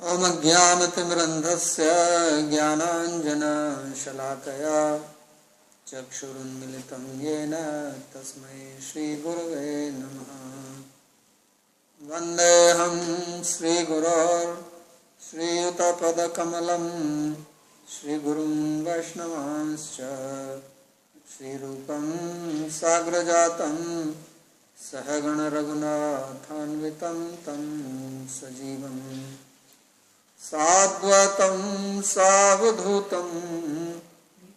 ओम ज्ञानतिमिरन्धस्य ज्ञानाञ्जनशलाकया चक्षुरुन्मिलितं येन तस्मै श्रीगुरवे नमः। वन्देऽहं श्रीयुतपदकमलं श्रीगुरुं वैष्णवांश्च श्रीरूपं साग्रजातं सहगणरघुनाथान्वितं तं सजीवं साद्वैतं सावधूतं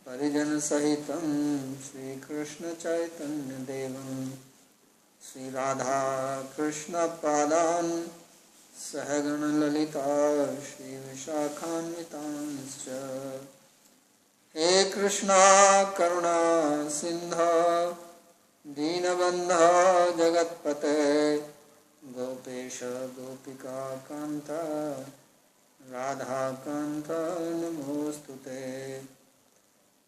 परिजनसहितं श्रीकृष्णचैतन्यदेवं श्रीराधाकृष्णपादान् सहगणललिता श्रीविशाखान्वितांश्च। हे कृष्णा करुणा सिन्धो दीनबन्धो जगत्पते गोपेश गोपिकान्त राधाकान्त नमोऽस्तुते।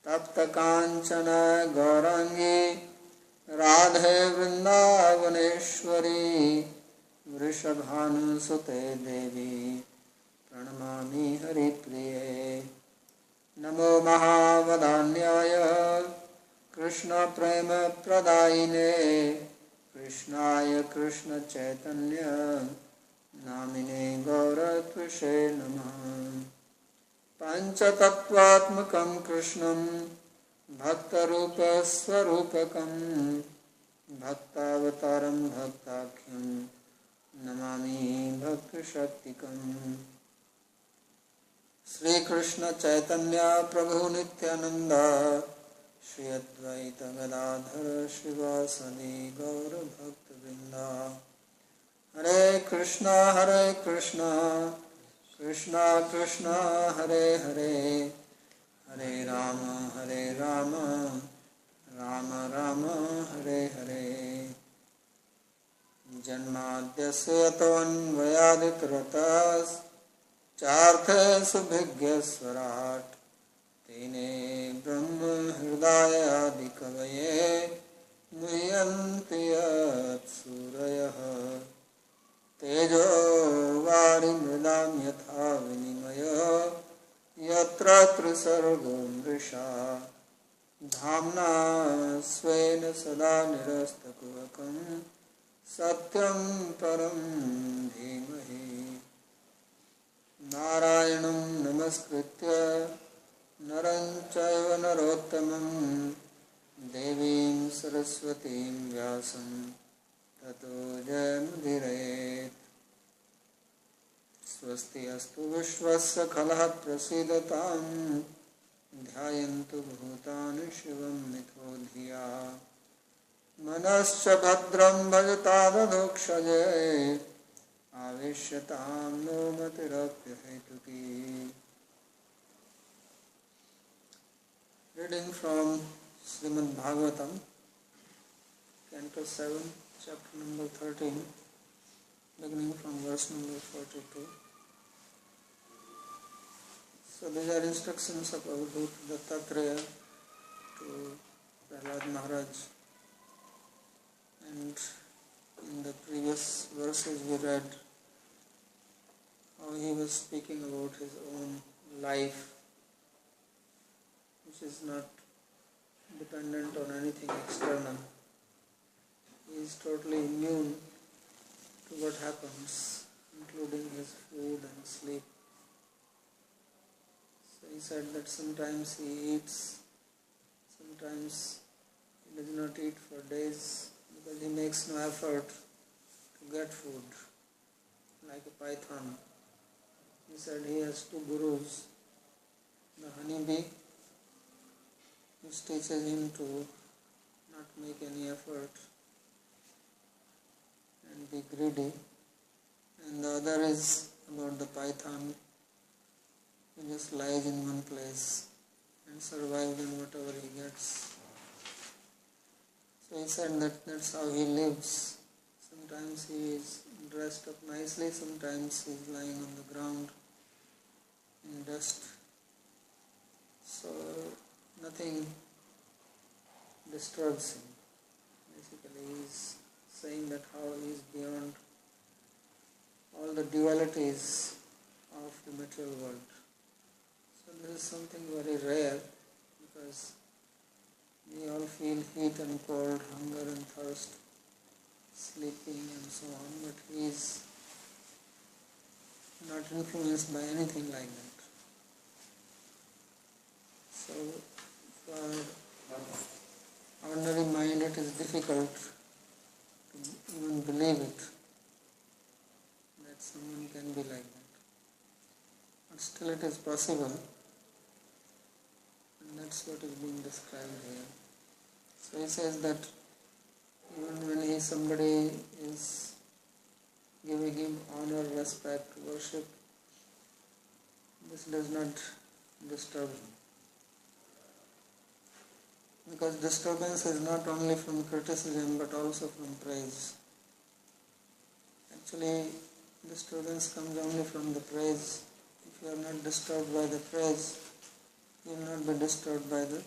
तप्तकाञ्चन गौराङ्गी राधे वृन्दावनेश्वरी वृषभानुसुते देवी प्रणमामि हरिप्रिये। नमो महावदान्याय कृष्णप्रेमप्रदायिने कृष्णाय कृष्णचैतन्य नामिने गौरत्विषे नमः। पञ्चतत्त्वात्मकं कृष्णं भक्तरूपस्वरूपकं भक्तावतारं भक्ताख्यं नमामि भक्तशक्तिकम्। श्रीकृष्ण चैतन्य प्रभु नित्यानंद श्री अद्वैत गदाधर श्रीवासदि गौरभक्तवृंद। हरे कृष्णा कृष्णा कृष्णा हरे हरे हरे राम राम राम हरे हरे। जन्माद्यस्य यतोऽन्वयादितरतश्चार्थे सुभिज्ञस्वराट् तेने ब्रह्म हृदयादिकवये मुह्यन्ति यत्सूरयः। तेजो वारिमृदां यथा विनिमयो यत्र त्रिसर्गो मृषा धाम्ना स्वेन सदा निरस्तकुहकं सत्यं परं धीमहि। नारायणं नमस्कृत्य नरं चैव नरोत्तमं देवीं सरस्वतीं व्यासं ततो जयमुदीरयेत्। स्वस्ति अस्तु विश्वस्य खलः प्रसीदतां ध्यायन्तु भूतानि शिवं मिथो धिया। मनश्च भद्रं भजतादधोक्षजे आवेश्यतां no मतिरप्यहेतुकी। Reading from Srimad Bhagavatam, Canto 7, Chapter number 13, beginning from verse number 42. So these are instructions of Avadhuta Dattatreya to Prahlad Maharaj. And in the previous verses we read how he was speaking about his own life, which is not dependent on anything external. He is totally immune to what happens, including his food and sleep. So he said that sometimes he eats, sometimes he does not eat for days because he makes no effort to get food, like a python. He said he has two gurus, the honeybee, which teaches him to not make any effort and be greedy, and the other is about the python, who just lies in one place and survives on whatever he gets. So he said that that's how he lives. Sometimes he is dressed up nicely, sometimes he is lying on the ground in dust. So nothing disturbs him. Basically, he is saying that how he is beyond all the dualities of of the material world. So this is something very rare, because we all feel heat and cold, hunger and thirst, sleeping and so on, but he is not influenced by anything like that. So for ordinary mind it is difficult to even believe it, that someone can be like that. But still it is possible, and that's what is being described here. So he says that even when somebody is giving him honor, respect, worship, this does not disturb him. Because disturbance is not only from criticism but also from praise. Actually, disturbance comes only from the praise. If you are not disturbed by the praise, you will not be disturbed by the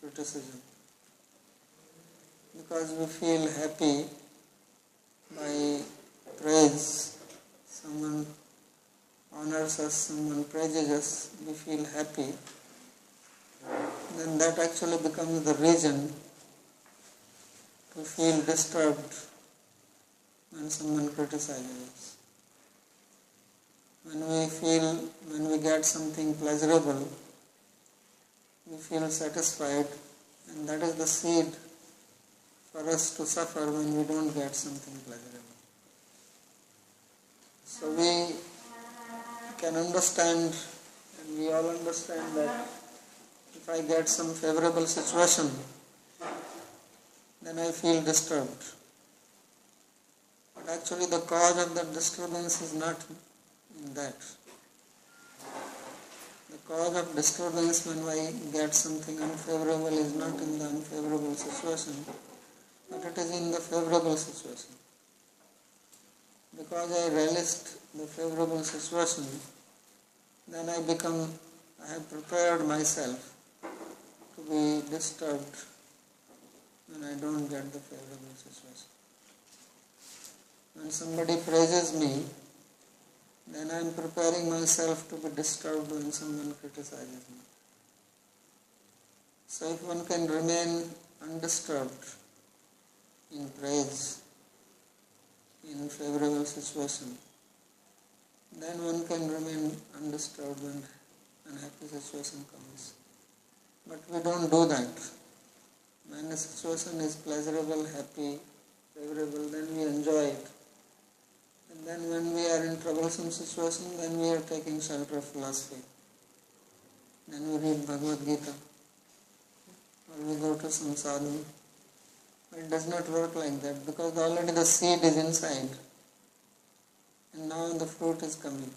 criticism. Because we feel happy by praise, someone honors us, someone praises us, we feel happy, then that actually becomes the reason to feel disturbed when someone criticizes us. When we get something pleasurable, we feel satisfied, and that is the seed for us to suffer when we don't get something pleasurable. So we can understand, and we all understand, that if I get some favorable situation, then I feel disturbed. But actually the cause of that disturbance is not in that. The cause of disturbance when I get something unfavorable is not in the unfavorable situation, but it is in the favorable situation. Because I relished the favorable situation, then I have prepared myself to be disturbed when I don't get the favorable situation. When somebody praises me, then I am preparing myself to be disturbed when someone criticizes me. So if one can remain undisturbed in praise, in favorable situation, then one can remain undisturbed when unhappy situation comes. But we don't do that. When the situation is pleasurable, happy, favorable, then we enjoy it. And then when we are in troublesome situation, then we are taking shelter of philosophy. Then we read Bhagavad Gita, or we go to some sadhu. It does not work like that, because already the seed is inside, and now the fruit is coming.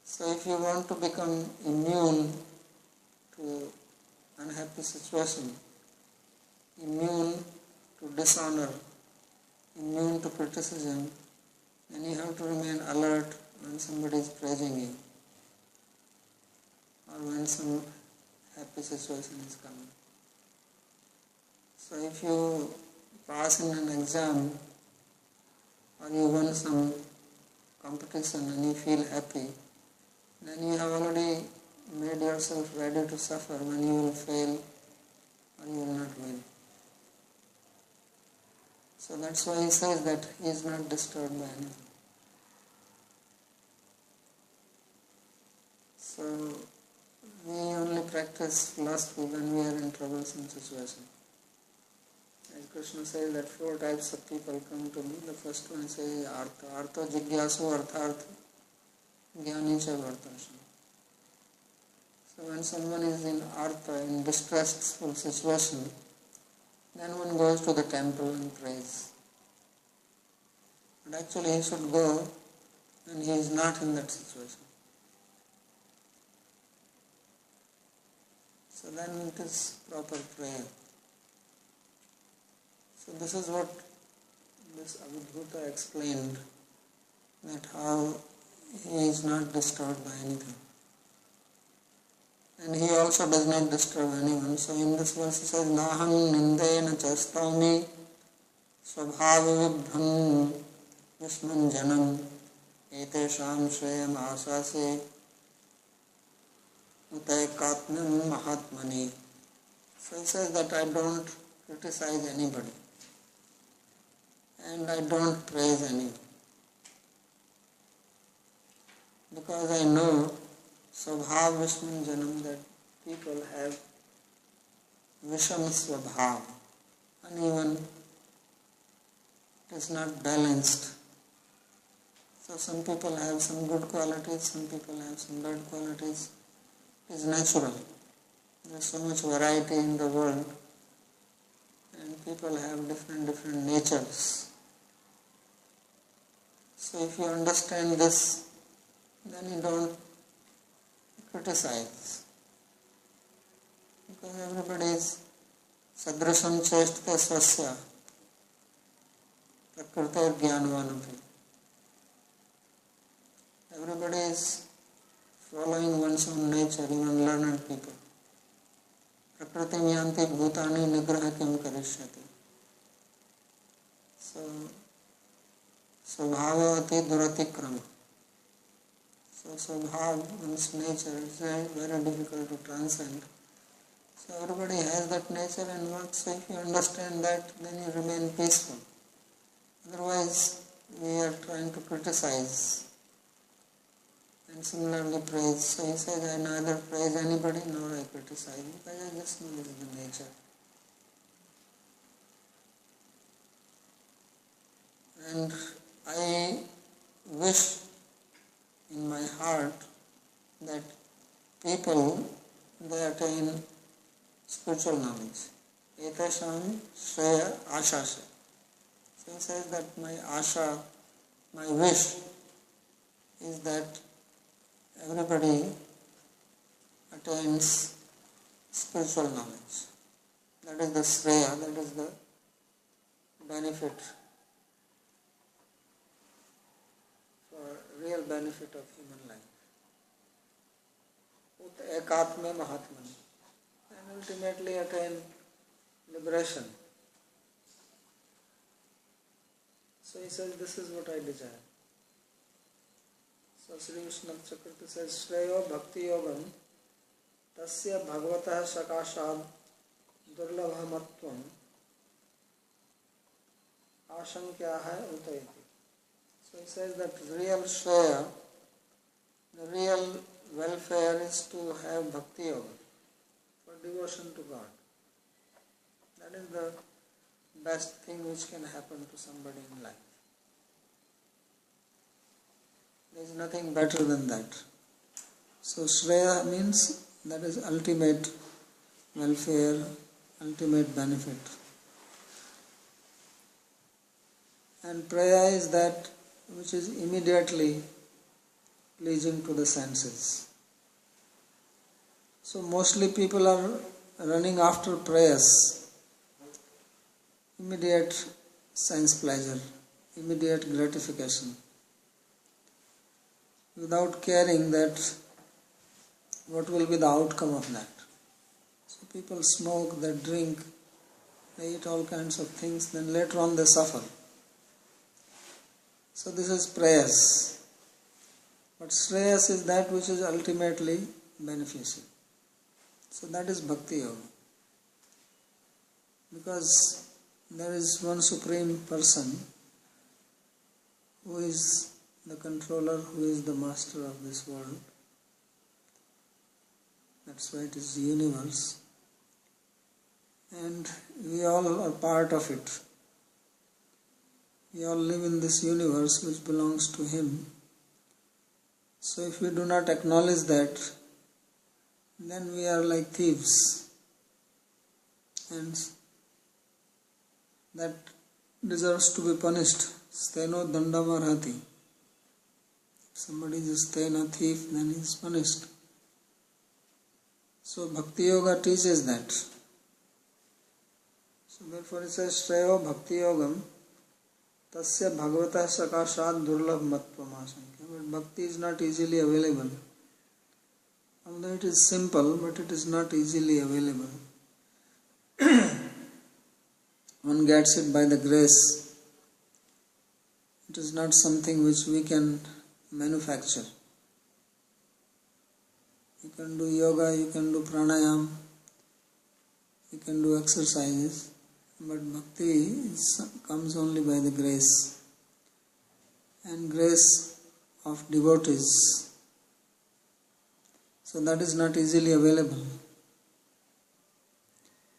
So if you want to become immune to unhappy situation, immune to dishonor, immune to criticism, then you have to remain alert when somebody is praising you, or when some happy situation is coming. So if you pass in an exam, or you won some competition and you feel happy, then you have already made yourself ready to suffer when you will fail or you will not win. So that's why he says that he is not disturbed by anything. So we only practice philosophy when we are in troublesome situation. As Krishna says that 4 types of people come to me. The first one says artha jigyasu arthartha jnani cha vartasam. So when someone is in artha, in distressful situation, then one goes to the temple and prays. But actually he should go when he is not in that situation. So then it is proper prayer. So this is what this Avadhuta explained, that how he is not disturbed by anything. And he also does not disturb anyone. So in this verse he says, Naham nindena chastami svabhavi vibdham visman janam etesham shreyam asase utayakatmam mahatmani. So he says that I don't criticize anybody and I don't praise anyone, because I know Swabhav Vishman Janam, that people have Visham Swabhav, uneven, it is not balanced. So some people have some good qualities, some people have some bad qualities. It is natural. There is so much variety in the world and people have different natures. So if you understand this, then you don't criticize. Because everybody is sadrasham chestate swasya prakrite jnanvanapi. Everybody is following one's own nature, even learned people. Prakriti yanti bhutani nigraha kim karishyati. So, svabhavati duratikrama. So, svabhav, one's nature, is very difficult to transcend. So, everybody has that nature and works. So, if you understand that, then you remain peaceful. Otherwise, we are trying to criticize and similarly praise. So he says, I neither praise anybody nor I criticize, because I just know this is the nature. And I wish in my heart that people, they attain spiritual knowledge. Etesham shreya ashasya. So he says that my asha, my wish is that everybody attains spiritual knowledge. That is the shreya, that is the benefit, for real benefit of human life. Ut ekatme mahatmani. And ultimately attain liberation. So he says, this is what I desire. So Sri Vishnu Chakriti says, Shreyo Bhakti Yogam Tasya Bhagavata Sakashad Durlabhamatvam Ashankya hai Utayati. So he says that real Shreya, the real welfare is to have Bhakti Yoga, for devotion to God. That is the best thing which can happen to somebody in life. There is nothing better than that. So Shreya means that is ultimate welfare, ultimate benefit. And Praya is that which is immediately pleasing to the senses. So mostly people are running after prayers, immediate sense pleasure, immediate gratification, without caring that what will be the outcome of that. So people smoke, they drink, they eat all kinds of things, then later on they suffer. So this is prayas. But Shreyas is that which is ultimately beneficial. So that is Bhakti Yoga. Because there is one Supreme Person who is the controller, who is the master of this world. That's why it is the universe. And we all are part of it. We all live in this universe which belongs to Him. So if we do not acknowledge that, then we are like thieves. And that deserves to be punished. Steno dandamarhati. If somebody is a stena thief, then he is punished. So Bhakti Yoga teaches that. So therefore it says, Shreyo Bhakti Yogam Tasya Bhagavata Sakashat Durlabh Matvam Asankya. But Bhakti is not easily available. Although it is simple, but it is not easily available. One gets it by the grace. It is not something which we can manufacture. You can do yoga, you can do pranayam, you can do exercises, but bhakti comes only by the grace, and grace of devotees. So that is not easily available.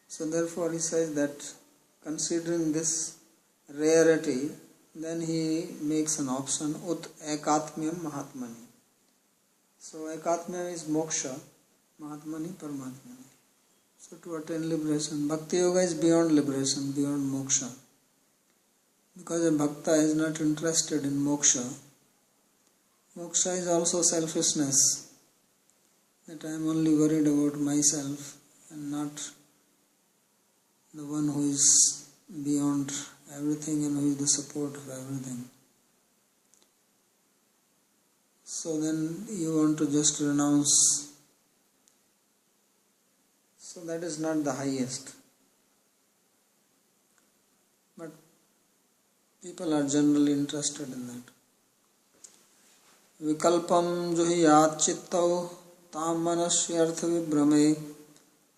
So therefore he says that considering this rarity, then he makes an option, ut ekatmyam mahatmani. So ekatmyam is moksha, mahatmani paramatmani. So to attain liberation, bhakti yoga is beyond liberation, beyond moksha. Because a bhakta is not interested in moksha. Moksha is also selfishness, that I am only worried about myself and not the one who is beyond everything and who is the support of everything. So then you want to just renounce. So that is not the highest. But people are generally interested in that. Vikalpam juhiyat chittau tam manasyartha vibrame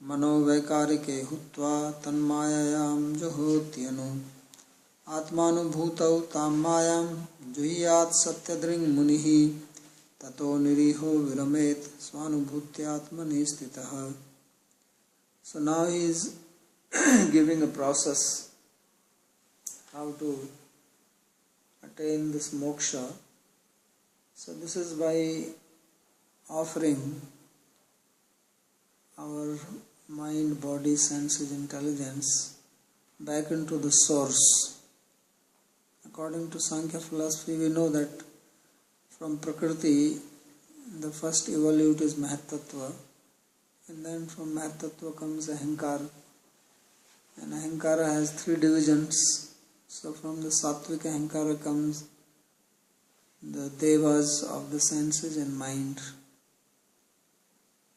mano vaikarike hutva tanmayayam juhotyanu atmanubhutau tam mayam juhiyat satyadring munihi tato niriho viramet svanubhutyatmani stitaha. So now he is giving a process how to attain this moksha. So this is by offering our mind, body, senses, intelligence back into the source. According to Sankhya philosophy, we know that from Prakriti, the first evolute is Mahatattva, and then from Mahatattva comes Ahankara, and Ahankara has three divisions. So from the Sattvic Ahankara comes the Devas of the senses and mind,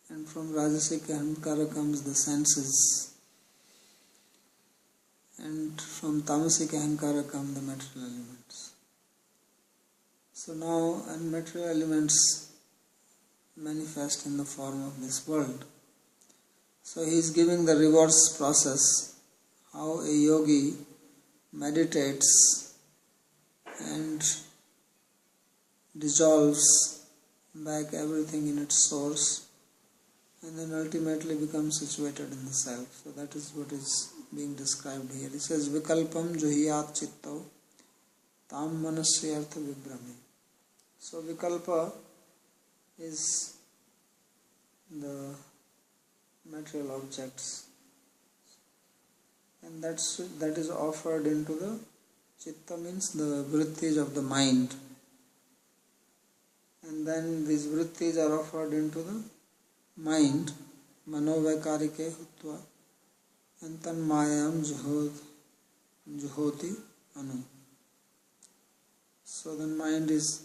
and from Rajasic Ahankara comes the senses, and from Tamasic Ahankara come the material elements. So now unmaterial elements manifest in the form of this world. So he is giving the reverse process, how a yogi meditates and dissolves back everything in its source and then ultimately becomes situated in the self. So that is what is being described here. He says, Vikalpam juhiyat chittau tam manasyartha vibrame. So vikalpa is the material objects, and that is offered into the chitta, means the vrittis of the mind, and then these vrittis are offered into the mind, manovakarike hutva, and tanmayam juhoti anu. So the mind is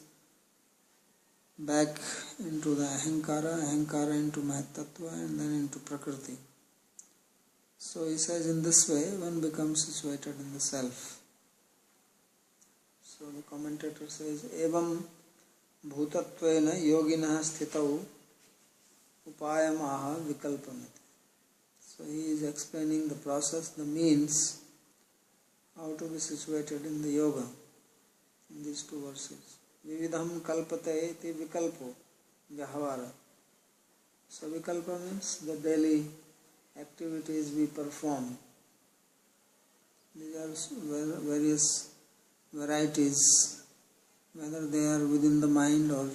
back into the ahankara into mahatattva, and then into prakriti. So he says, in this way one becomes situated in the self. So the commentator says, evam bhutatvena yoginah sthitau upayamaha vikalpamiti. So he is explaining the process, the means, how to be situated in the yoga in these two verses. Vividham kalpate iti vikalpo vyavhara. So vikalpa means the daily activities we perform. These are various varieties, whether they are within the mind or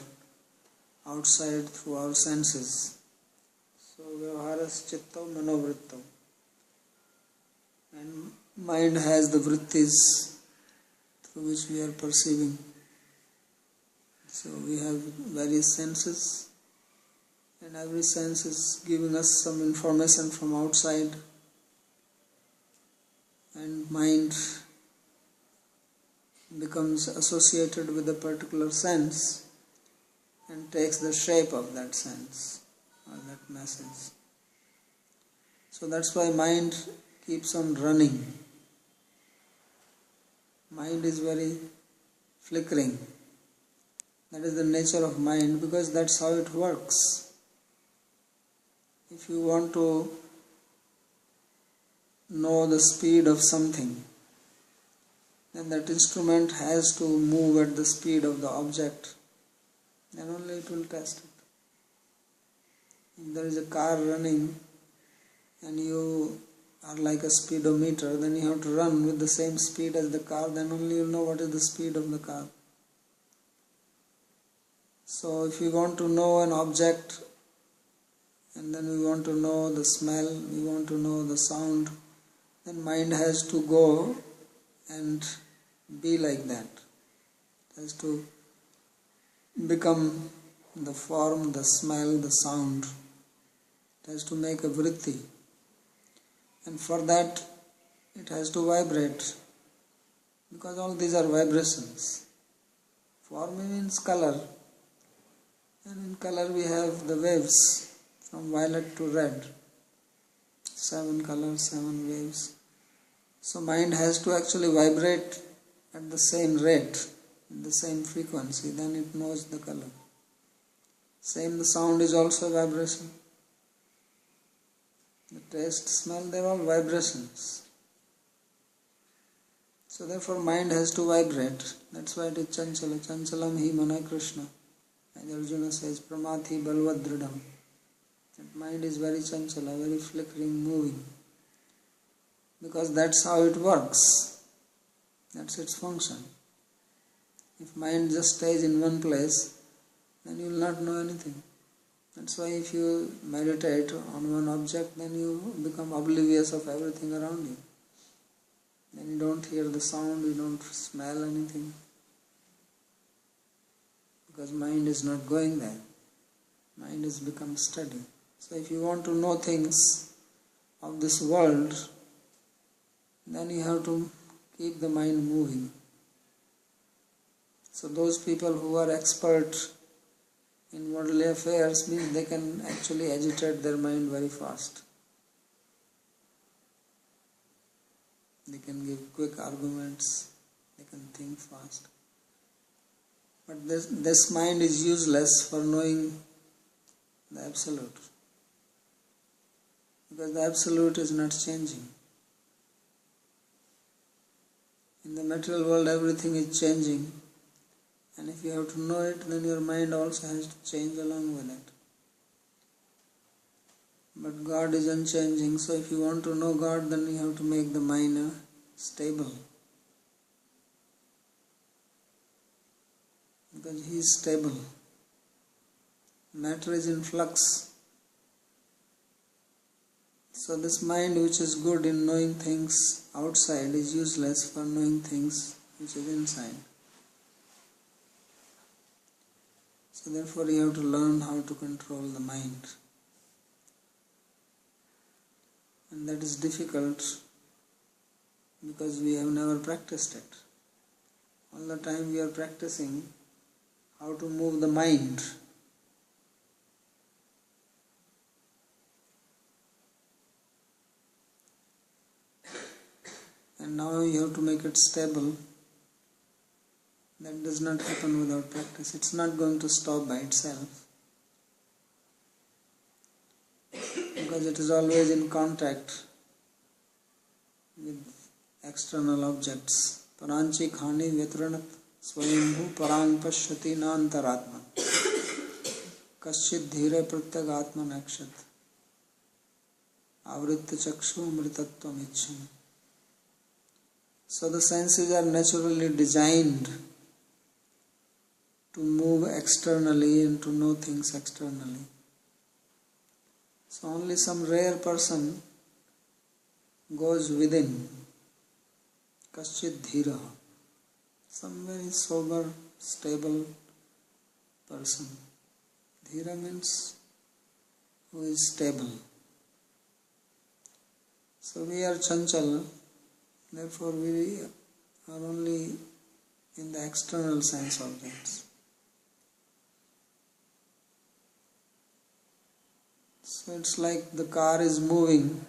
outside through our senses. So vyavharas chitta manovritta. And mind has the vrittis through which we are perceiving. So we have various senses, and every sense is giving us some information from outside, and mind becomes associated with a particular sense and takes the shape of that sense or that message. So that's why mind keeps on running. Mind is very flickering. That is the nature of mind, because that's how it works. If you want to know the speed of something, then that instrument has to move at the speed of the object, then only it will test it. If there is a car running and you are like a speedometer, then you have to run with the same speed as the car, then only you know what is the speed of the car. So if you want to know an object, and then we want to know the smell, we want to know the sound, then mind has to go and be like that. It has to become the form, the smell, the sound. It has to make a vritti. And for that, it has to vibrate, because all these are vibrations. Form means color, and in color we have the waves from violet to red. 7 colors, 7 waves. So mind has to actually vibrate at the same rate, the same frequency, then it knows the color. Same, the sound is also vibration. The taste, smell, they are all vibrations. So therefore mind has to vibrate. That's why it is chanchala. Chanchalam hi mana Krishna. As Arjuna says, pramathi balvadridam. That mind is very chanchala, very flickering, moving. Because that's how it works. That's its function. If mind just stays in one place, then you will not know anything. That's why if you meditate on one object, then you become oblivious of everything around you. Then you don't hear the sound, you don't smell anything. Because mind is not going there. Mind has become steady. So if you want to know things of this world, then you have to keep the mind moving. So those people who are expert in worldly affairs means they can actually agitate their mind very fast. They can give quick arguments, they can think fast. But this mind is useless for knowing the Absolute. Because the Absolute is not changing. In the material world everything is changing. And if you have to know it, then your mind also has to change along with it. But God is unchanging, so if you want to know God, then you have to make the mind stable. Because He is stable. Matter is in flux. So this mind which is good in knowing things outside is useless for knowing things which is inside. So therefore you have to learn how to control the mind. And that is difficult because we have never practiced it. All the time we are practicing how to move the mind. And now you have to make it stable. That does not happen without practice. It's not going to stop by itself. Because it is always in contact with external objects. Paranchi khani vyatranat swayambhu parang pashyati na antaratma. Kaschid dhire pratyagatma nakshat. Avritta chakshu amritatvam ichcham. So the senses are naturally designed to move externally and to know things externally. So only some rare person goes within. Kaschid dhira. Some very sober, stable person. Dhira means who is stable. So we are chanchal, therefore we are only in the external sense objects. So it's like the car is moving,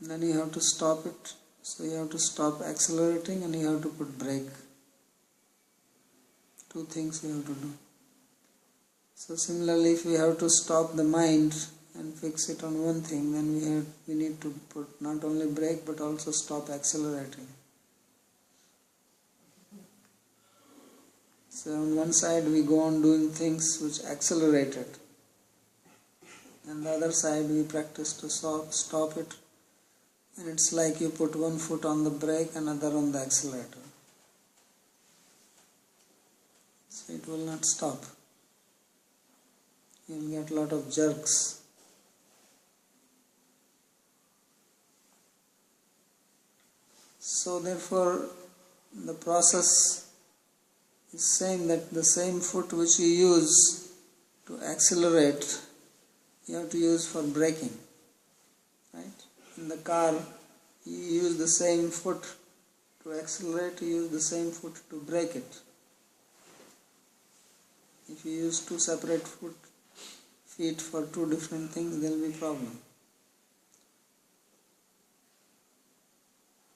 then you have to stop it. So you have to stop accelerating and you have to put brake. Two things we have to do. So similarly, if we have to stop the mind and fix it on one thing, then we need to put not only brake but also stop accelerating. So on one side we go on doing things which accelerate it, and the other side we practice to stop it, and it's like you put one foot on the brake and other on the accelerator. So it will not stop. You will get a lot of jerks. So therefore the process is same, that the same foot which you use to accelerate, you have to use for braking. Right? In the car, you use the same foot to accelerate, you use the same foot to brake it. If you use two separate feet for two different things, there will be problem.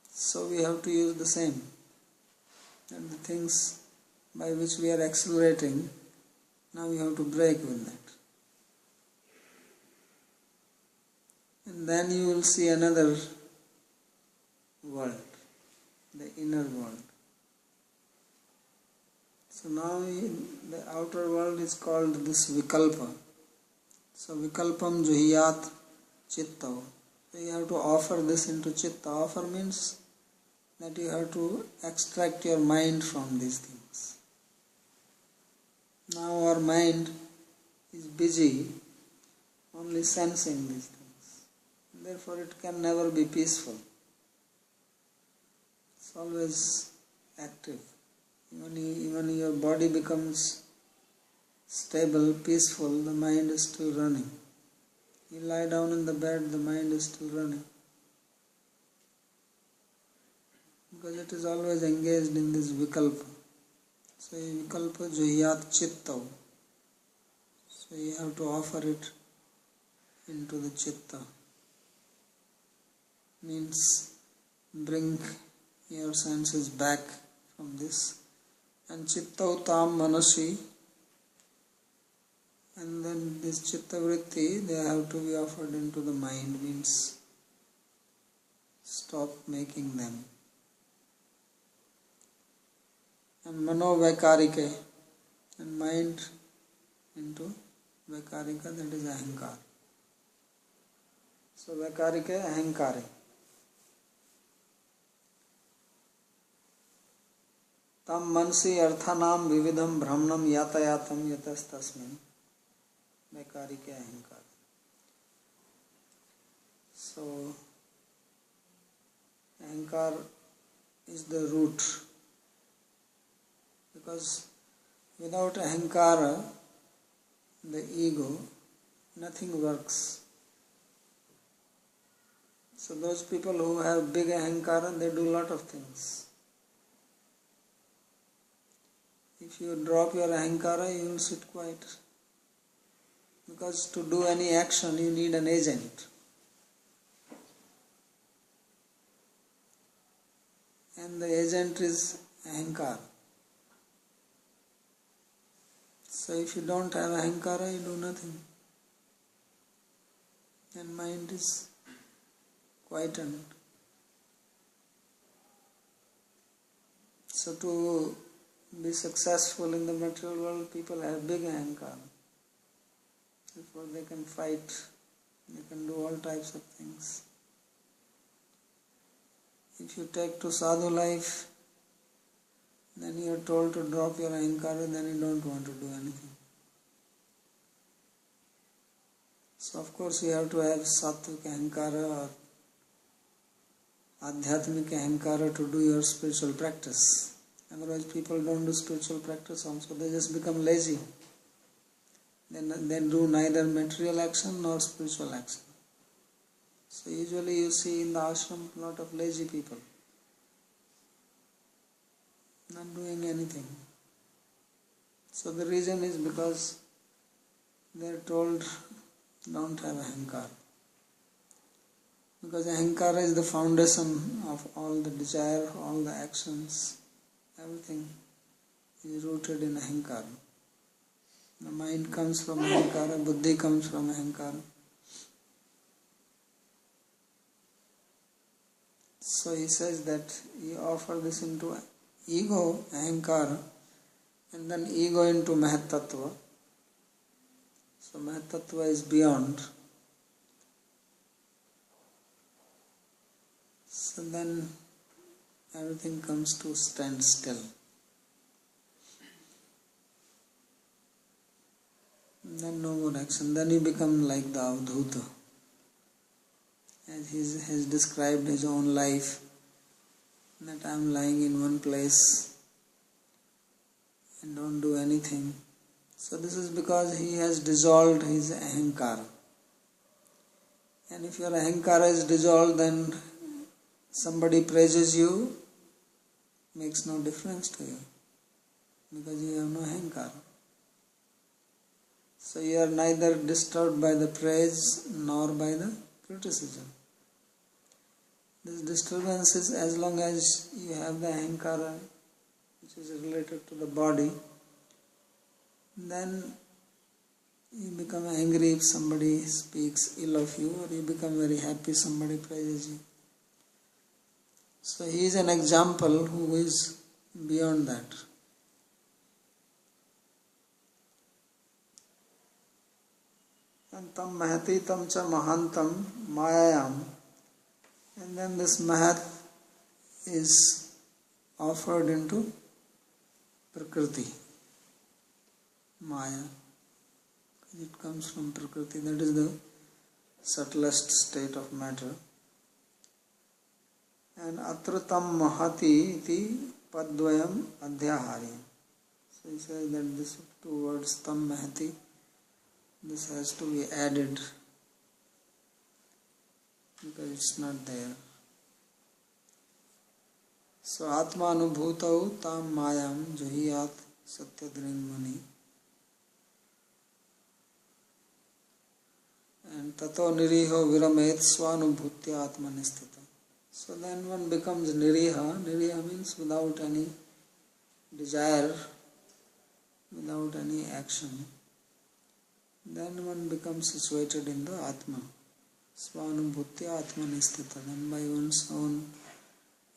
So we have to use the same. And the things by which we are accelerating, now we have to brake with that. And then you will see another world, the inner world. So now the outer world is called this vikalpa. So vikalpam juhiyat chitta. So you have to offer this into chitta. Offer means that you have to extract your mind from these things. Now our mind is busy only sensing these things. Therefore it can never be peaceful. It's always active. Even your body becomes stable, peaceful, the mind is still running. You lie down in the bed, the mind is still running. Because it is always engaged in this vikalpa. So vikalpa juhiyat chitta. So you have to offer it into the chitta. Means bring your senses back from this. And chitta utam manasi. And then this chitta vritti, they have to be offered into the mind, means stop making them. And mano vaikarike, and mind into vaikarika, that is ahankar. So vaikarike, ahankare. Tam mansi arthanam vividham brahmanam yatayatam yatastasmin. Vaikarike ahankar. So ahankar is the root. Because without ahankara, the ego, nothing works. So those people who have big ahankara, they do a lot of things. If you drop your ahankara, you will sit quiet. Because to do any action, you need an agent. And the agent is ahankara. So if you don't have ahankara, you do nothing. And mind is quietened. So to be successful in the material world, people have big ahankara. Therefore they can fight, they can do all types of things. If you take to sadhu life, then you are told to drop your ahankara, then you don't want to do anything. So of course you have to have sattvic ahankara or adhyatmik ahankara to do your spiritual practice. Otherwise people don't do spiritual practice also, they just become lazy. They do neither material action nor spiritual action. So usually you see in the ashram a lot of lazy people, not doing anything. So the reason is because they are told don't have ahankara. Because ahankara is the foundation of all the desire, all the actions, everything. is rooted in ahankara. The mind comes from ahankara, buddhi comes from ahankara. So he says that you offer this into ego, ahankara, and then ego into Mahatattva. So Mahatattva is beyond. So then everything comes to stand still. Then no more action. Then you become like the Avdhuta. As he has described his own life, that I am lying in one place and don't do anything. So this is because he has dissolved his ahankara. And if your ahankara is dissolved, then somebody praises you, makes no difference to you, because you have no ahankara. So you are neither disturbed by the praise nor by the criticism. This disturbance is as long as you have the ahankara, which is related to the body, then you become angry if somebody speaks ill of you, or you become very happy if somebody praises you. So he is an example who is beyond that. And tam mahati tam cha mahantam mayayam. And then this mahat is offered into prakriti, maya. It comes from prakriti, that is the subtlest state of matter. And atra tam mahati iti padvayam adhyahari. So he says that this two words tam mahati, this has to be added because it's not there. So atma anubhutau tam mayam johiyat satyadrin mani. And tato niriho viramet swanubhutya atmanistita. So then one becomes niriha. Niriha means without any desire, without any action. Then one becomes situated in the Atma. Svanubhutya atmanistita. Then by one's own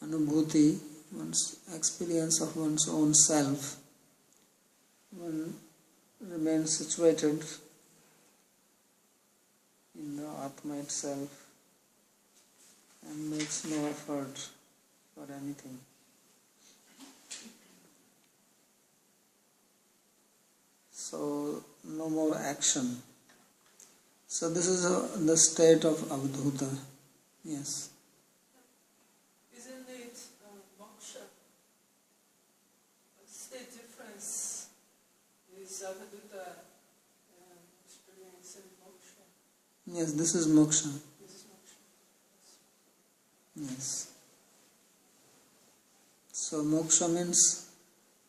anubhuti, one's experience of one's own self, one remains situated in the Atma itself and makes no effort for anything. So no more action. So this is the state of Avdhuta. Yes. Isn't it moksha? What's the difference? Is Avdhuta experiencing moksha? Yes, this is moksha. This is moksha. Yes. So moksha means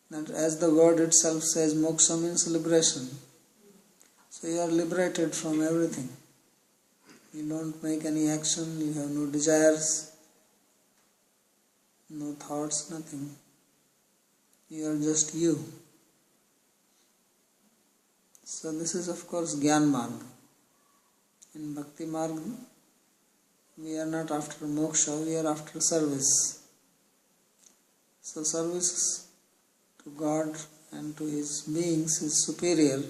that, as the word itself says, moksha means liberation. So you are liberated from everything. You don't make any action, you have no desires, no thoughts, nothing. You are just you. So this is of course Gyan Marg. In Bhakti Marg, we are not after moksha, we are after service. So service to God and to His beings is superior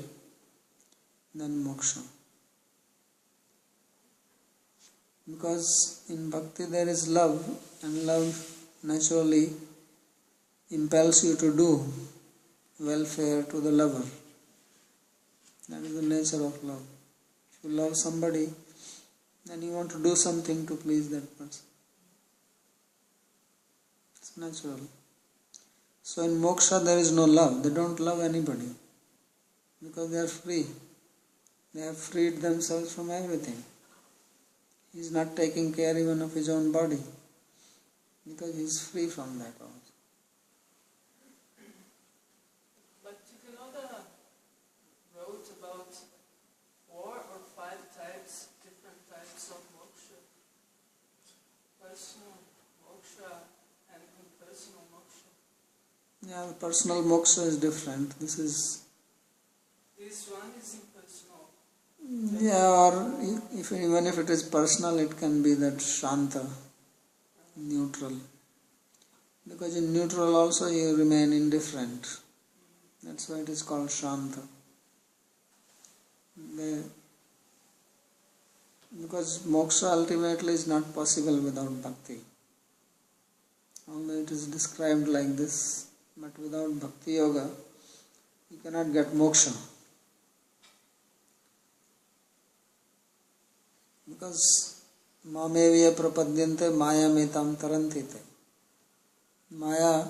than moksha. Because in bhakti there is love, and love naturally impels you to do welfare to the lover. That is the nature of love. If you love somebody, then you want to do something to please that person. It's natural. So in moksha there is no love. They don't love anybody because they are free. They have freed themselves from everything. He is not taking care even of his own body because he is free from that also. But you know the wrote about 4 or 5 types, different types of moksha. Personal moksha and impersonal moksha. Yeah, personal moksha is different. This one is impersonal. Yeah, or even if it is personal, it can be that shanta, neutral. Because in neutral also you remain indifferent. That's why it is called shanta. Because moksha ultimately is not possible without bhakti. Although it is described like this, but without bhakti yoga, you cannot get moksha. Because mameviya prapadyante maya metam tarantite. Maya,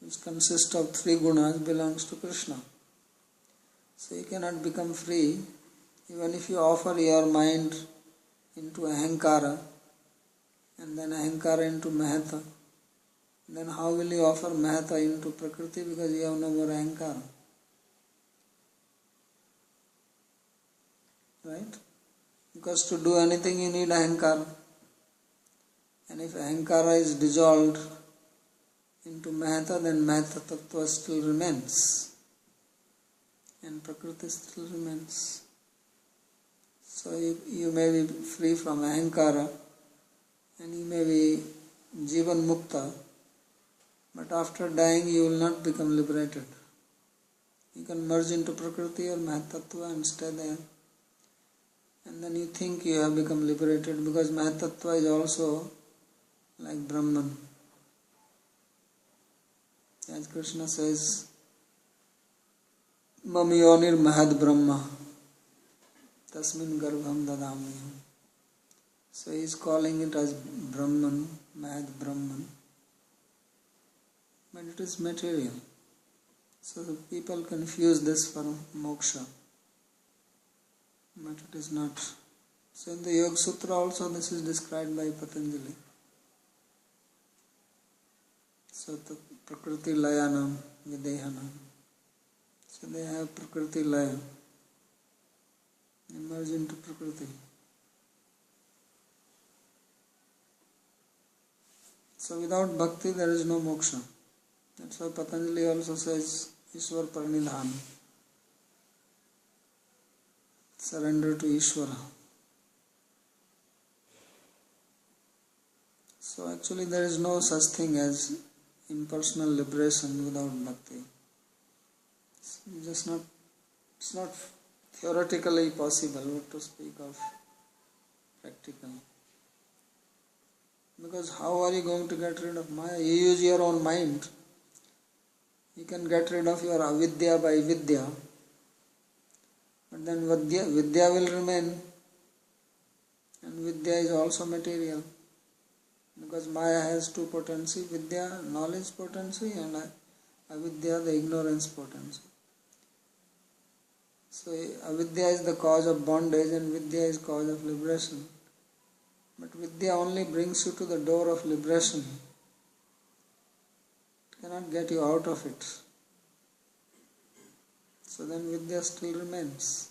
which consists of 3 gunas, belongs to Krishna. So you cannot become free even if you offer your mind into ahankara and then ahankara into mahata. Then how will you offer mahata into prakriti, because you have no more ahankara? Right? Because to do anything you need ahankara. And if ahankara is dissolved into mahata, then mahata tattva still remains. And prakriti still remains. So you may be free from ahankara and you may be jivan mukta, but after dying you will not become liberated. You can merge into prakriti or mahatattva and stay there. And then you think you have become liberated, because mahatattva is also like Brahman. As Krishna says, Mam yonir mahad brahma tasmin garbham dadamiham. So he is calling it as Brahman, mahad Brahman. But it is material. So the people confuse this for moksha. But it is not. So in the Yoga Sutra also this is described by Patanjali. So the Prakriti Layanam Videhanam. So they have Prakriti Laya. They merge into Prakriti. So without bhakti there is no moksha. That's why Patanjali also says Ishwar Paranidhana. Surrender to Ishvara. So actually there is no such thing as impersonal liberation without bhakti. It's not theoretically possible, what to speak of practical. Because how are you going to get rid of Maya? You use your own mind. You can get rid of your avidya by vidya. But then vidya will remain. And vidya is also material. Because Maya has 2 potency, vidya, knowledge potency, and avidya, the ignorance potency. So avidya is the cause of bondage and vidya is cause of liberation. But vidya only brings you to the door of liberation. It cannot get you out of it. So then vidya still remains.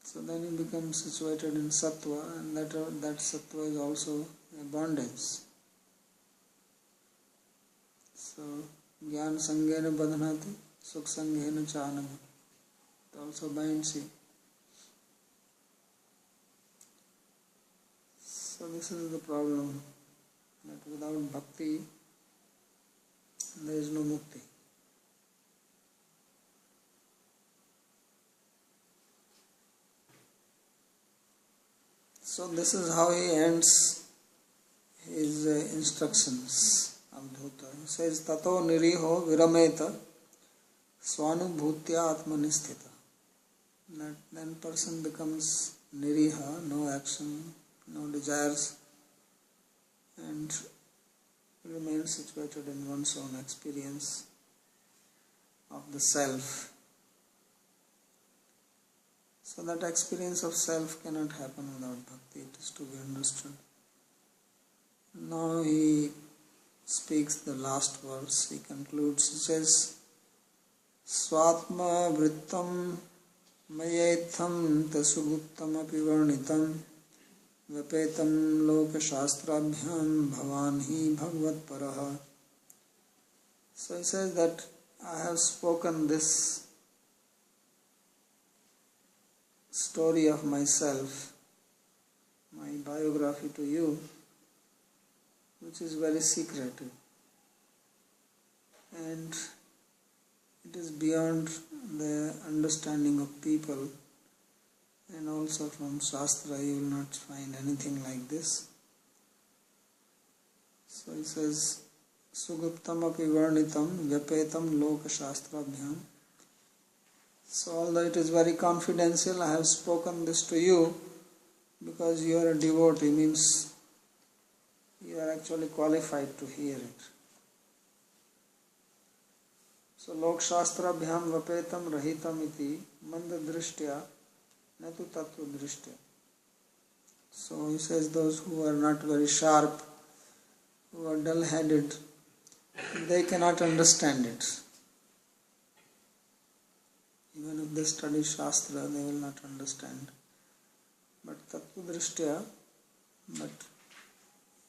So then you become situated in sattva, and that sattva is also a bondage. So jnana sangena badhanati, sukh sangena chanam. It also binds you. So this is the problem, that without bhakti there is no mukti. So this is how he ends his instructions of Dhuta. He says, Tato niriho virameta swanubhutya atmanisthita. That then person becomes niriha, no action, no desires, and remains situated in one's own experience of the self. So that experience of self cannot happen without bhakti. It is to be understood. Now he speaks the last verse. He concludes. He says, Swatma vrittam mayetham tasuguptam api varnitam vapetam loka shastrabhyam bhavan hi bhagavad paraha So he says that I have spoken this story of myself, my biography to you, which is very secretive, and it is beyond the understanding of people, and also from Shastra you will not find anything like this. So he says, Suguptam api varnitam vyapetam loka shastrabhyam. So although it is very confidential, I have spoken this to you because you are a devotee, means you are actually qualified to hear it. So lok shastrabhyam vapetam rahitam iti manda drishtya natu tattva drishtya. So he says those who are not very sharp, who are dull-headed, they cannot understand it. Even if they study Shastra, they will not understand. But tattva drishtya, but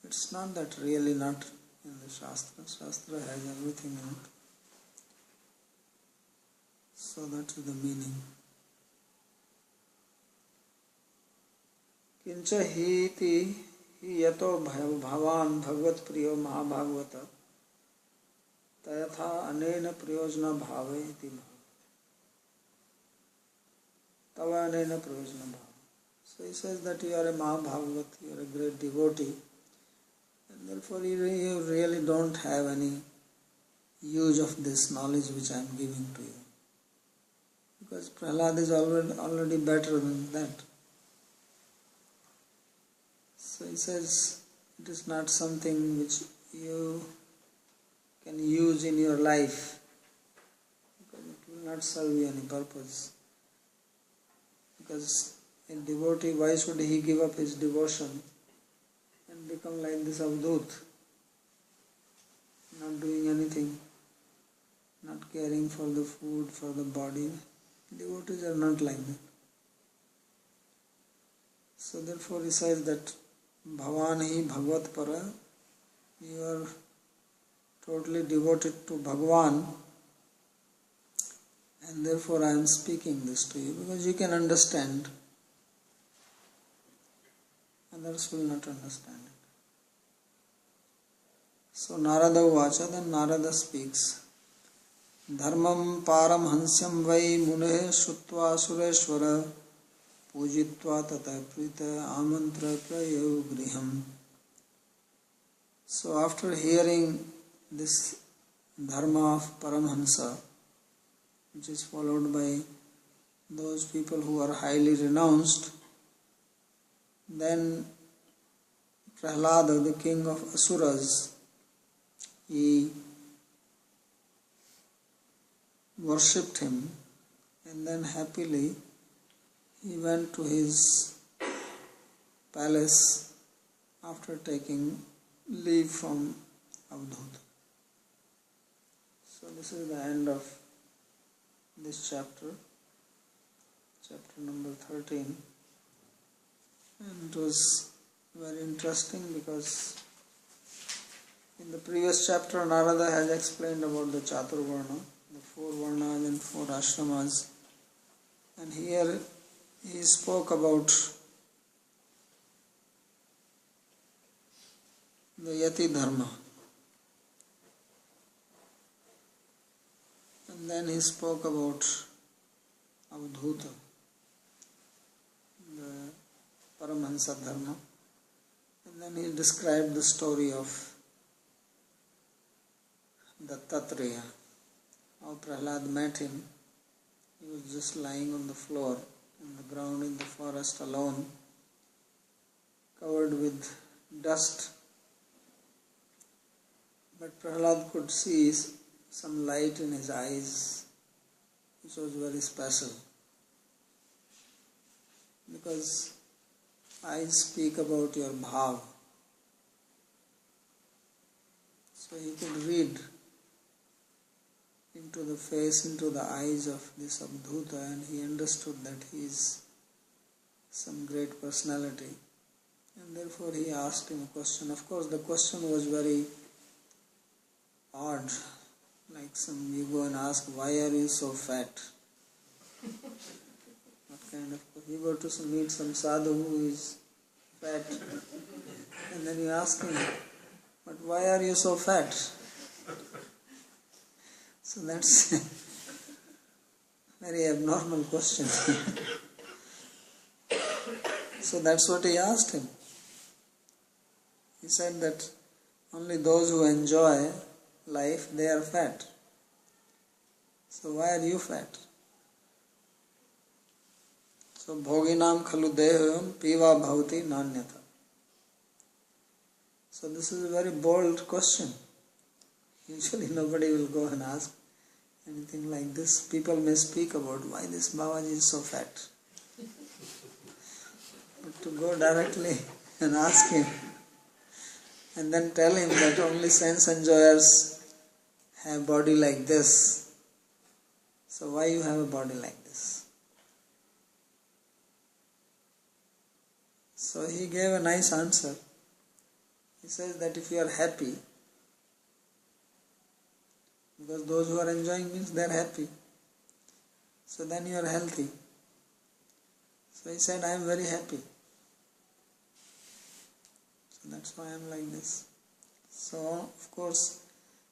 it's not that really not in the Shastra. Shastra has everything in it. So that's the meaning. Kincha hiti hi yato bhavan bhagavat priyo mahabhagavata tayatha anena priyojana bhave iti bhava. Tava anena priyojana bhava. So he says that you are a Mahabhagavat, you are a great devotee, and therefore you really don't have any use of this knowledge which I am giving to you. Because Prahlad is already better than that. So he says it is not something which you can use in your life, because it will not serve you any purpose. Because a devotee, why should he give up his devotion and become like this avdut, not doing anything, not caring for the food, for the body? Devotees are not like that. So therefore he says that Bhavan hi Bhagavat para, you are totally devoted to Bhagavan, and therefore I am speaking this to you because you can understand. Others will not understand it. So Narada Vacha, then Narada speaks. Dharmam param hansyam vai mune shutva sureshwara pujitva tata prita amantra prayo griham. So after hearing this dharma of Paramhansa, which is followed by those people who are highly renounced, then Prahlada, the king of Asuras, he worshipped him, and then happily he went to his palace after taking leave from Avdhuta. So this is the end of this chapter, chapter number 13. And it was very interesting because in the previous chapter Narada has explained about the Chaturvarna, the 4 Varnas and 4 Ashramas, and here he spoke about the Yati Dharma, and then he spoke about Avdhuta, the Paramahansa Dharma, and then he described the story of Dattatreya, how Prahlad met him. He was just lying on the floor, on the ground in the forest alone, covered with dust. But Prahlad could see some light in his eyes, which was very special. Because eyes speak about your bhav. So he could read into the face, into the eyes of this Avdhuta, and he understood that he is some great personality. And therefore he asked him a question. Of course the question was very odd, you go and ask, why are you so fat? What kind of, you go to meet some sadhu who is fat, and then you ask him, but why are you so fat? So that's a very abnormal question. So that's what he asked him. He said that only those who enjoy life, they are fat. So why are you fat? So bhoginam khalu deham piva bhavati nanyata. So this is a very bold question. Usually nobody will go and ask anything like this. People may speak about why this Babaji is so fat. But to go directly and ask him and then tell him that only sense enjoyers have body like this. So why you have a body like this? So he gave a nice answer. He says that if you are happy, because those who are enjoying means they are happy, so then you are healthy. So he said, I am very happy. So that's why I am like this. So of course,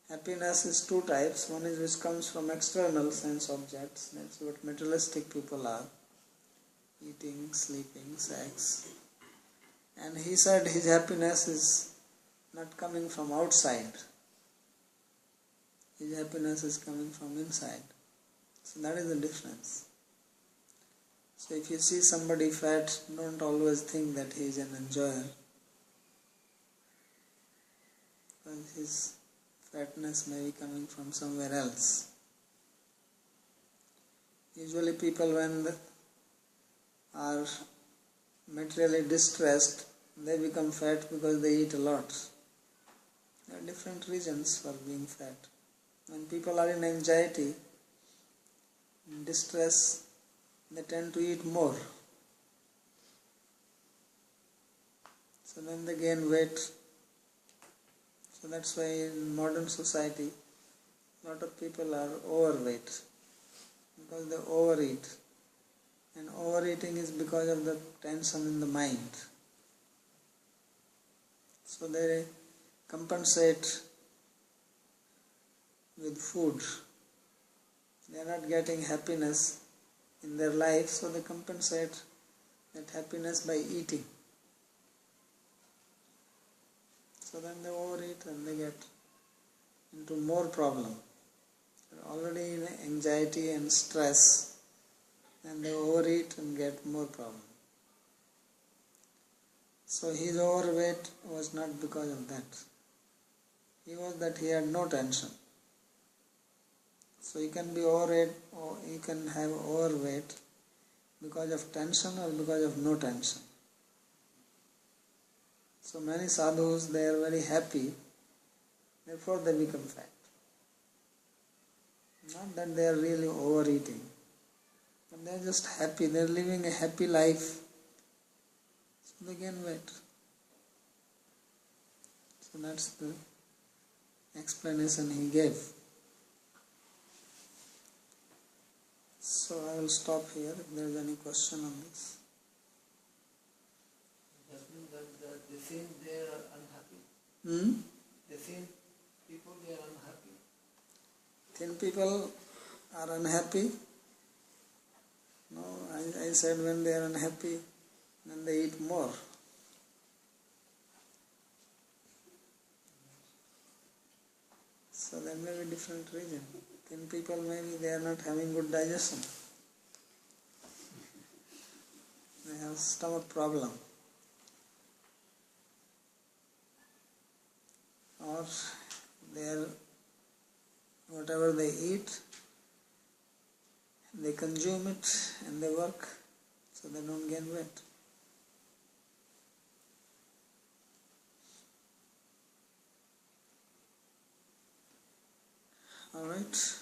happiness is two types. One is which comes from external sense objects. That's what materialistic people are. Eating, sleeping, sex. And he said his happiness is not coming from outside. His happiness is coming from inside. So that is the difference. So if you see somebody fat, don't always think that he is an enjoyer. Because his fatness may be coming from somewhere else. Usually people when they are materially distressed, they become fat because they eat a lot. There are different reasons for being fat. When people are in anxiety, in distress, they tend to eat more. So then they gain weight. So that's why in modern society, a lot of people are overweight because they overeat. And overeating is because of the tension in the mind. So they compensate with food. They are not getting happiness in their life, so they compensate that happiness by eating. So then they overeat and they get into more problem. They're already in anxiety and stress, and they overeat and get more problem. So his overweight was not because of that. He was that he had no tension. So you can be overweight or you can have overweight because of tension or because of no tension. So many sadhus, they are very happy, therefore they become fat. Not that they are really overeating, but they are just happy, they are living a happy life, so they gain weight. So that's the explanation he gave. So I will stop here if there is any question on this. That means that the same they are unhappy. The same people they are unhappy. Thin people are unhappy? No, I said when they are unhappy, then they eat more. So there may be different reason. Thin people maybe they are not having good digestion. They have stomach problem. Or they are, whatever they eat, they consume it and they work, so they don't gain weight. All right.